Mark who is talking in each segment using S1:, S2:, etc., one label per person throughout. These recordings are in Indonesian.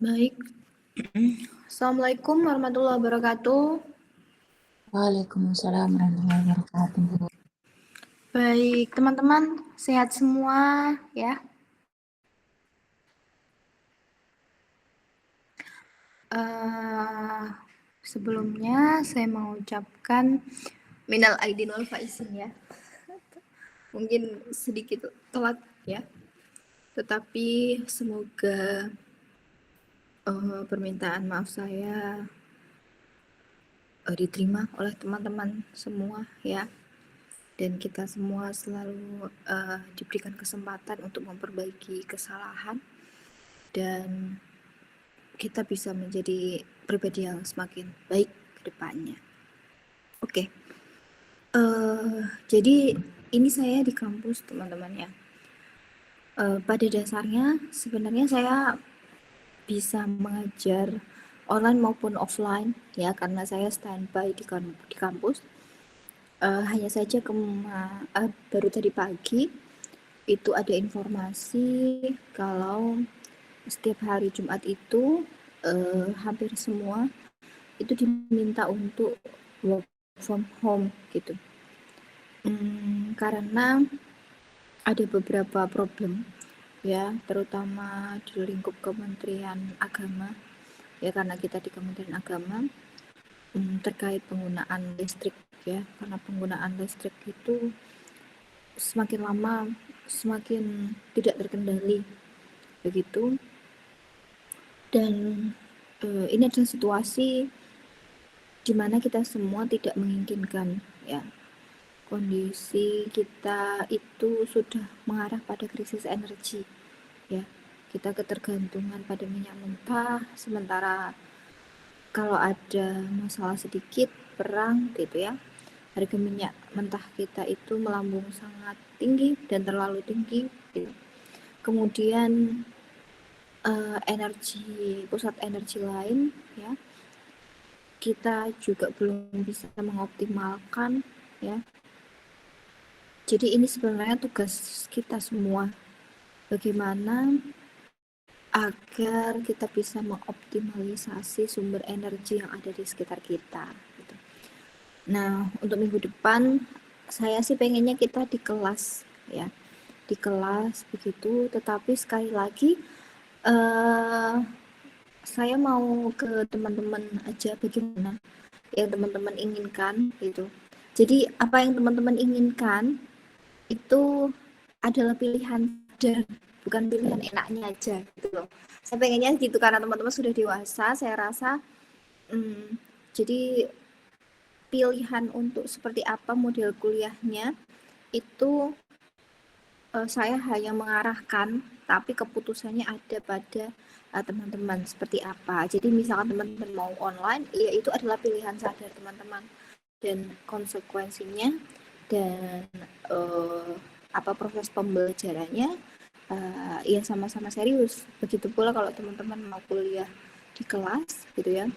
S1: Baik. Assalamualaikum warahmatullahi wabarakatuh.
S2: Waalaikumsalam warahmatullahi wabarakatuh.
S1: Baik, teman-teman sehat semua ya. Sebelumnya saya mau ucapkan minal aidin wal faizin ya. Mungkin sedikit telat ya. Tetapi semoga permintaan maaf saya diterima oleh teman-teman semua ya. Dan kita semua selalu diberikan kesempatan untuk memperbaiki kesalahan dan kita bisa menjadi pribadi yang semakin baik ke depannya. Oke. Jadi ini saya di kampus teman-teman ya. Pada dasarnya sebenarnya saya bisa mengajar online maupun offline ya karena saya standby di kampus. Hanya saja baru tadi pagi itu ada informasi kalau setiap hari Jumat itu hampir semua itu diminta untuk work from home gitu. Karena ada beberapa problem ya, terutama di lingkup Kementerian Agama ya, karena kita di Kementerian Agama terkait penggunaan listrik ya, karena penggunaan listrik itu semakin lama semakin tidak terkendali begitu. Dan ini adalah situasi di mana kita semua tidak menginginkan ya, kondisi kita itu sudah mengarah pada krisis energi ya. Kita ketergantungan pada minyak mentah, sementara kalau ada masalah sedikit perang gitu ya, harga minyak mentah kita itu melambung sangat tinggi dan terlalu tinggi gitu. Kemudian pusat energi lain ya, kita juga belum bisa mengoptimalkan ya. Jadi ini sebenarnya tugas kita semua, bagaimana agar kita bisa mengoptimalisasi sumber energi yang ada di sekitar kita gitu. Nah, untuk minggu depan saya sih pengennya kita di kelas ya, di kelas begitu, tetapi sekali lagi saya mau ke teman-teman aja bagaimana yang teman-teman inginkan gitu. Jadi apa yang teman-teman inginkan itu adalah pilihan dan bukan pilihan enaknya aja gitu loh. Saya pengennya gitu karena teman-teman sudah dewasa, saya rasa jadi pilihan untuk seperti apa model kuliahnya itu saya hanya mengarahkan, tapi keputusannya ada pada teman-teman seperti apa. Jadi misalkan teman-teman mau online, ya itu adalah pilihan sadar teman-teman dan konsekuensinya dan proses pembelajarannya ya sama-sama serius. Begitu pula kalau teman-teman mau kuliah di kelas gitu ya,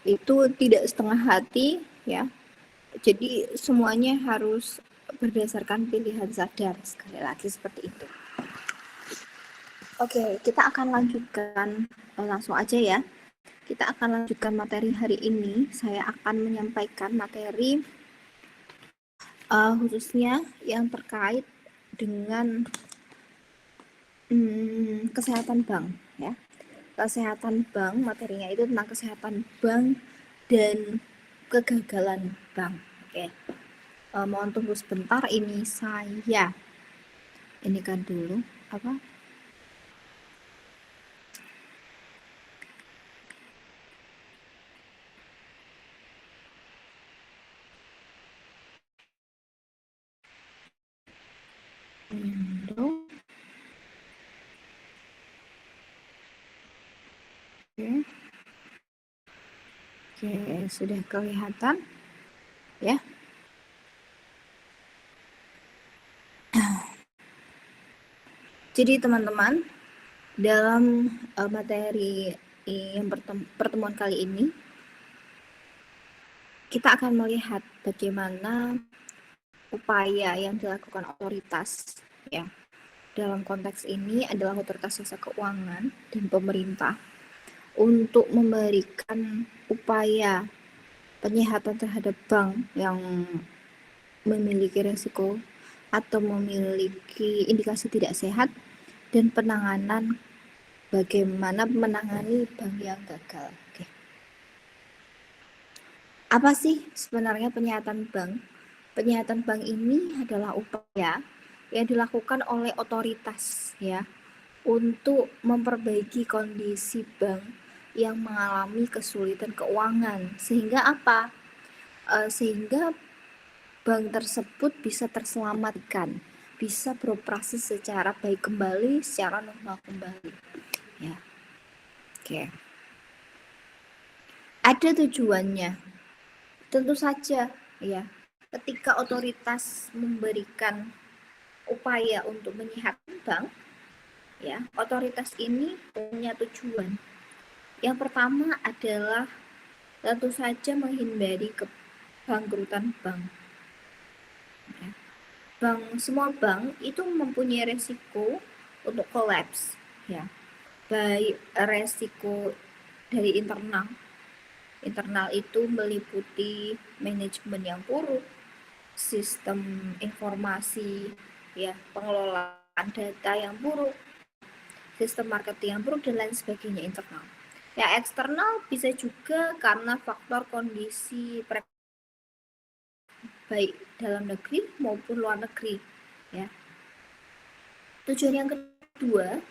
S1: itu tidak setengah hati ya. Jadi semuanya harus berdasarkan pilihan sadar, sekali lagi seperti itu. Oke, kita akan lanjutkan langsung aja ya. Kita akan lanjutkan materi hari ini. Saya akan menyampaikan materi khususnya yang terkait dengan kesehatan bank ya. Kesehatan bank, materinya itu tentang kesehatan bank dan kegagalan bank. Oke. Mohon tunggu sebentar, ini saya ini kan dulu apa? Oke, sudah kelihatan ya. Jadi teman-teman, dalam materi yang pertemuan kali ini kita akan melihat bagaimana upaya yang dilakukan otoritas ya. Dalam konteks ini adalah otoritas jasa keuangan dan pemerintah untuk memberikan upaya penyihatan terhadap bank yang memiliki resiko atau memiliki indikasi tidak sehat, dan penanganan bagaimana menangani bank yang gagal. Oke. Apa sih sebenarnya penyihatan bank? Penyihatan bank ini adalah upaya yang dilakukan oleh otoritas ya untuk memperbaiki kondisi bank yang mengalami kesulitan keuangan, sehingga apa? Sehingga bank tersebut bisa terselamatkan, bisa beroperasi secara baik kembali, secara normal kembali. Ya, oke. Ada tujuannya, tentu saja ya. Ketika otoritas memberikan upaya untuk menyehatkan bank, ya, otoritas ini punya tujuan. Yang pertama adalah tentu saja menghindari kebangkrutan bank. Ya. Semua bank itu mempunyai resiko untuk kolaps, ya. Baik resiko dari internal. Internal itu meliputi manajemen yang buruk, sistem informasi, ya, pengelolaan data yang buruk, sistem marketing yang buruk, dan lain sebagainya internal. Ya, eksternal bisa juga karena faktor kondisi baik dalam negeri maupun luar negeri, ya. Tujuan yang kedua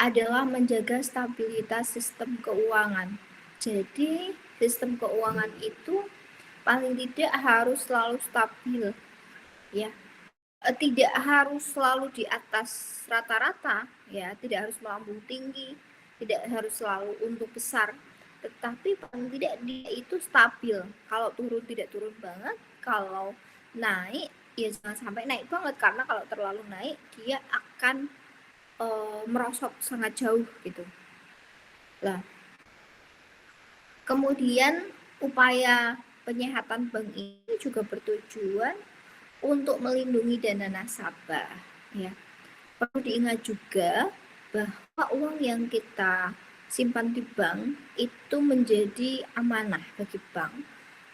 S1: adalah menjaga stabilitas sistem keuangan. Jadi, sistem keuangan itu paling tidak harus selalu stabil, ya. Tidak harus selalu di atas rata-rata, ya, tidak harus melambung tinggi, tidak harus selalu untuk besar, tetapi paling tidak dia itu stabil. Kalau turun tidak turun banget, kalau naik ya jangan sampai naik banget, karena kalau terlalu naik dia akan merosot sangat jauh gitu. Nah, kemudian upaya penyihatan bank ini juga bertujuan untuk melindungi dana nasabah, ya. Perlu diingat juga bahwa uang yang kita simpan di bank itu menjadi amanah bagi bank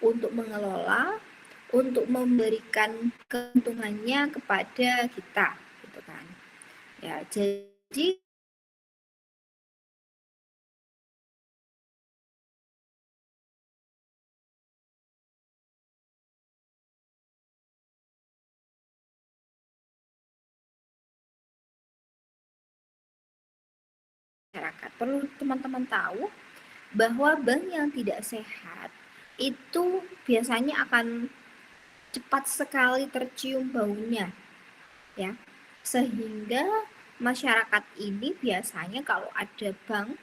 S1: untuk mengelola, untuk memberikan keuntungannya kepada kita, gitu kan. Ya, jadi masyarakat perlu teman-teman tahu bahwa bank yang tidak sehat itu biasanya akan cepat sekali tercium baunya, ya, sehingga masyarakat ini biasanya kalau ada bank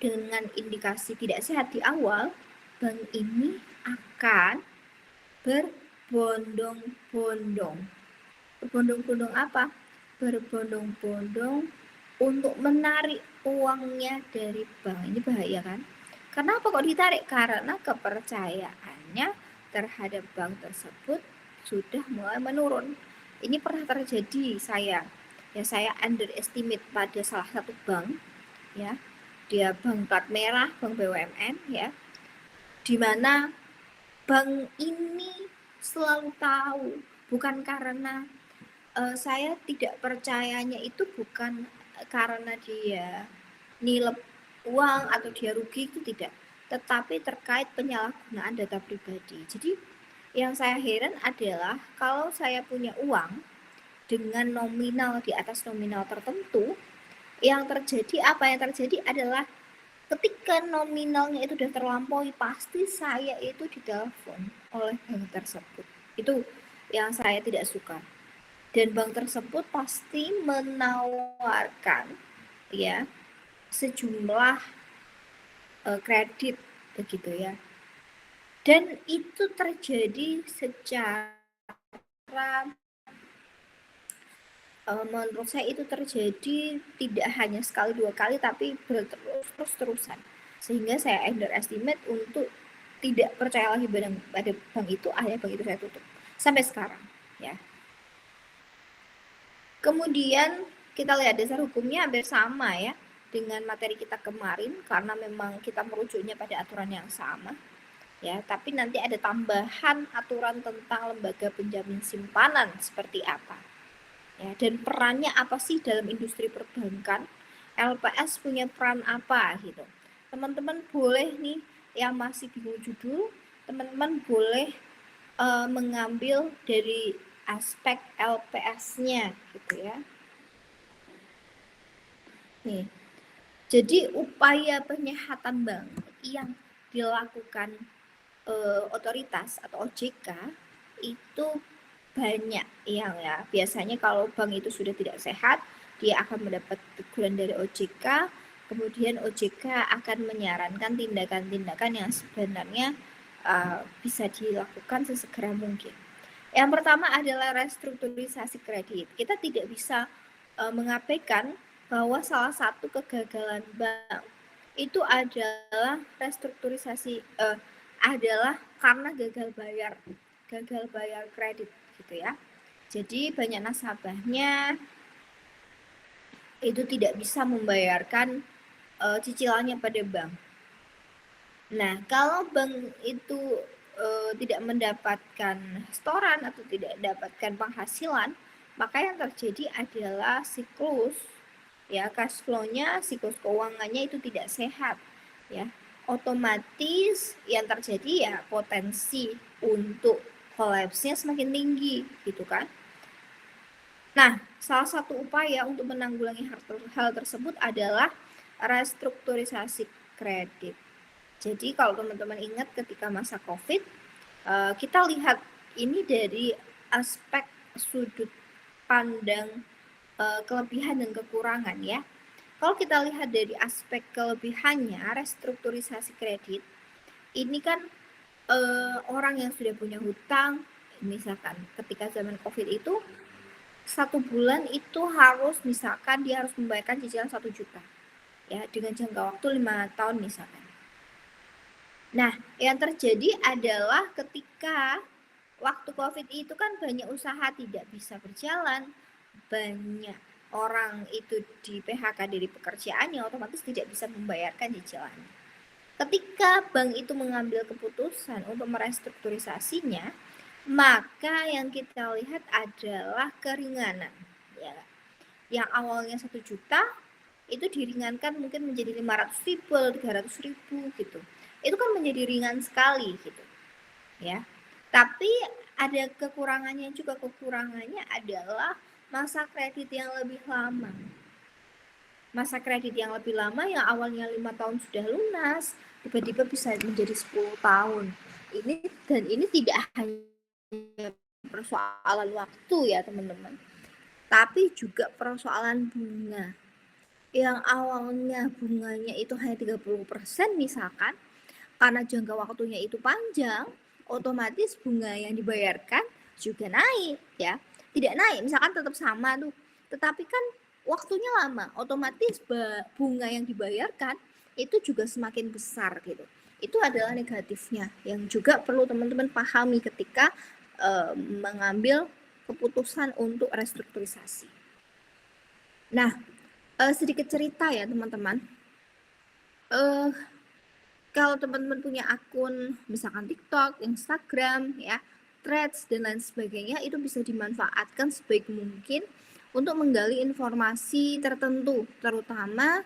S1: dengan indikasi tidak sehat di awal, bank ini akan berbondong-bondong. Berbondong-bondong apa? Berbondong-bondong untuk menarik uangnya dari bank. Ini bahaya kan? Kenapa kok ditarik? Karena kepercayaannya terhadap bank tersebut sudah mulai menurun. Ini pernah terjadi saya underestimate pada salah satu bank, ya. Dia bank plat merah, bank BUMN, ya. Di mana bank ini selalu tahu, bukan karena saya tidak percayanya itu bukan karena dia nilep uang atau dia rugi, itu tidak, tetapi terkait penyalahgunaan data pribadi. Jadi yang saya heran adalah kalau saya punya uang dengan nominal di atas nominal tertentu, yang terjadi adalah ketika nominalnya itu sudah terlampaui, pasti saya itu ditelepon oleh bank tersebut. Itu yang saya tidak suka. Dan bank tersebut pasti menawarkan, ya, sejumlah kredit begitu, ya. Dan itu terjadi secara menurut saya itu terjadi tidak hanya sekali dua kali, tapi terus-terusan, sehingga saya underestimate untuk tidak percaya lagi pada bank itu. Akhirnya bank itu saya tutup sampai sekarang, ya. Kemudian kita lihat dasar hukumnya hampir sama, ya. dengan materi kita kemarin karena memang kita merujuknya pada aturan yang sama ya, tapi nanti ada tambahan aturan tentang lembaga penjamin simpanan seperti apa ya, dan perannya apa sih dalam industri perbankan, LPS punya peran apa gitu. Teman-teman boleh nih yang masih bingung judul, teman-teman boleh mengambil dari aspek LPS-nya gitu ya. Nih, jadi upaya penyehatan bank yang dilakukan otoritas atau OJK itu banyak yang ya. Biasanya kalau bank itu sudah tidak sehat, dia akan mendapat teguran dari OJK, kemudian OJK akan menyarankan tindakan-tindakan yang sebenarnya bisa dilakukan sesegera mungkin. Yang pertama adalah restrukturisasi kredit. Kita tidak bisa mengabaikan bahwa salah satu kegagalan bank itu adalah restrukturisasi adalah karena gagal bayar kredit gitu ya. Jadi banyak nasabahnya itu tidak bisa membayarkan cicilannya pada bank. Nah, kalau bank itu tidak mendapatkan setoran atau tidak mendapatkan penghasilan, maka yang terjadi adalah siklus ya, cash flow-nya, siklus keuangannya itu tidak sehat ya. Otomatis yang terjadi ya potensi untuk kolapsnya semakin tinggi gitu kan. Nah, salah satu upaya untuk menanggulangi hal tersebut adalah restrukturisasi kredit. Jadi kalau teman-teman ingat ketika masa COVID, kita lihat ini dari aspek sudut pandang kelebihan dan kekurangan ya. Kalau kita lihat dari aspek kelebihannya, restrukturisasi kredit, ini kan orang yang sudah punya hutang, misalkan ketika zaman COVID itu, 1 bulan itu harus misalkan dia harus membayarkan cicilan 1 juta ya, dengan jangka waktu 5 tahun misalkan. Nah, yang terjadi adalah ketika waktu COVID itu kan banyak usaha tidak bisa berjalan, banyak orang itu di PHK dari pekerjaannya, otomatis tidak bisa membayarkan cicilannya. Ketika bank itu mengambil keputusan untuk merestrukturisasinya, maka yang kita lihat adalah keringanan. Ya. Yang awalnya 1 juta, itu diringankan mungkin menjadi 500.000, 300.000 gitu. Itu kan menjadi ringan sekali gitu ya. Tapi ada kekurangannya juga. Kekurangannya adalah masa kredit yang lebih lama. Masa kredit yang lebih lama yang awalnya 5 tahun sudah lunas, tiba-tiba bisa menjadi 10 tahun. Ini tidak hanya persoalan waktu ya teman-teman, tapi juga persoalan bunga. Yang awalnya bunganya itu hanya 30% misalkan, karena jangka waktunya itu panjang, otomatis bunga yang dibayarkan juga naik ya. Tidak naik, misalkan tetap sama tuh, tetapi kan waktunya lama, otomatis bunga yang dibayarkan itu juga semakin besar gitu. Itu adalah negatifnya yang juga perlu teman-teman pahami ketika mengambil keputusan untuk restrukturisasi. Nah, sedikit cerita ya teman-teman. Kalau teman-teman punya akun misalkan TikTok, Instagram, ya, Threads dan lain sebagainya, itu bisa dimanfaatkan sebaik mungkin untuk menggali informasi tertentu, terutama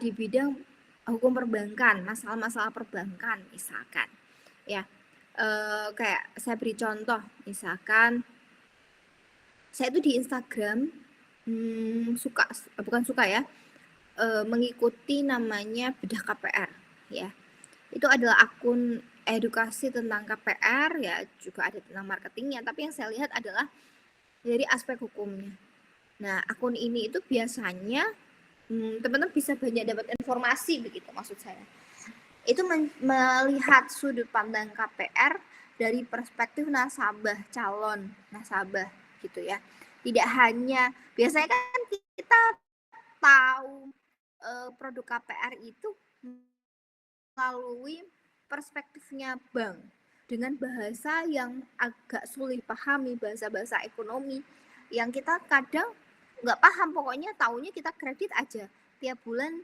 S1: di bidang hukum perbankan, masalah-masalah perbankan misalkan. Ya, kayak saya beri contoh, misalkan saya itu di Instagram bukan suka ya, mengikuti namanya Bedah KPR ya. Itu adalah akun edukasi tentang KPR ya, juga ada tentang marketingnya, tapi yang saya lihat adalah dari aspek hukumnya. Nah, akun ini itu biasanya teman-teman bisa banyak dapat informasi begitu maksud saya. Itu melihat sudut pandang KPR dari perspektif nasabah, calon nasabah gitu ya. Tidak hanya, biasanya kan kita tahu produk KPR itu melalui perspektifnya bank dengan bahasa yang agak sulit pahami, bahasa-bahasa ekonomi yang kita kadang nggak paham, pokoknya taunya kita kredit aja, tiap bulan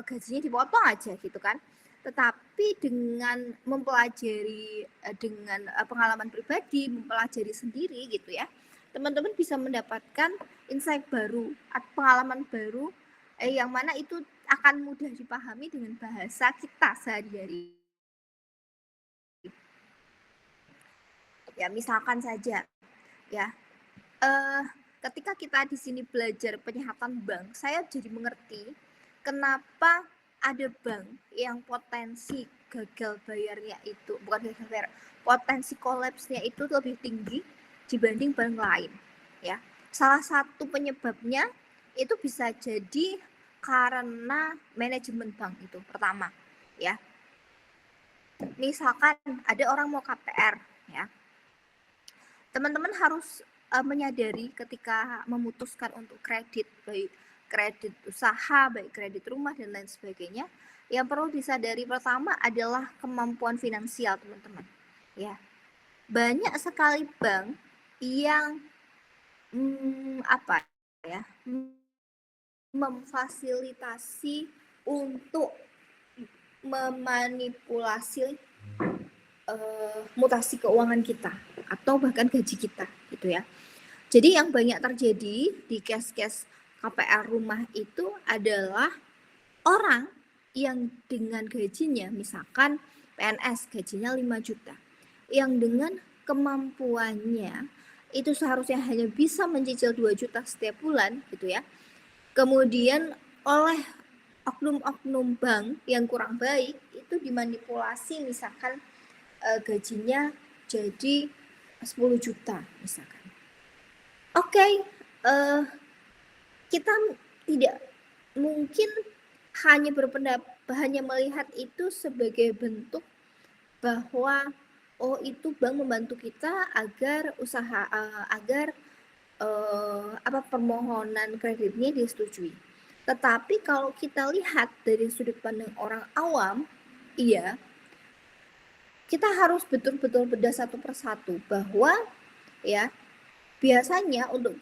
S1: gajinya dipotong aja gitu kan. Tetapi dengan mempelajari dengan pengalaman pribadi, mempelajari sendiri gitu ya, teman-teman bisa mendapatkan insight baru, pengalaman baru yang mana itu akan mudah dipahami dengan bahasa kita sehari-hari. Ya misalkan saja ya, ketika kita di sini belajar penyihatan bank, saya jadi mengerti kenapa ada bank yang potensi gagal bayarnya itu, bukan gagal bayar, potensi kolapsnya itu lebih tinggi dibanding bank lain ya. Salah satu penyebabnya itu bisa jadi karena manajemen bank itu pertama ya. Misalkan ada orang mau KPR ya, teman-teman harus menyadari ketika memutuskan untuk kredit, baik kredit usaha, baik kredit rumah dan lain sebagainya, yang perlu disadari pertama adalah kemampuan finansial teman-teman ya. Banyak sekali bank yang apa ya, memfasilitasi untuk memanipulasi mutasi keuangan kita atau bahkan gaji kita gitu ya. Jadi yang banyak terjadi di case-case KPR rumah itu adalah orang yang dengan gajinya, misalkan PNS gajinya 5 juta, yang dengan kemampuannya itu seharusnya hanya bisa mencicil 2 juta setiap bulan gitu ya. Kemudian oleh oknum-oknum bank yang kurang baik itu dimanipulasi, misalkan gajinya jadi 10 juta misalkan. Oke, kita tidak mungkin hanya melihat itu sebagai bentuk bahwa oh itu bank membantu kita agar usaha agar permohonan kreditnya disetujui. Tetapi kalau kita lihat dari sudut pandang orang awam, iya, kita harus betul-betul bedah satu persatu bahwa ya biasanya untuk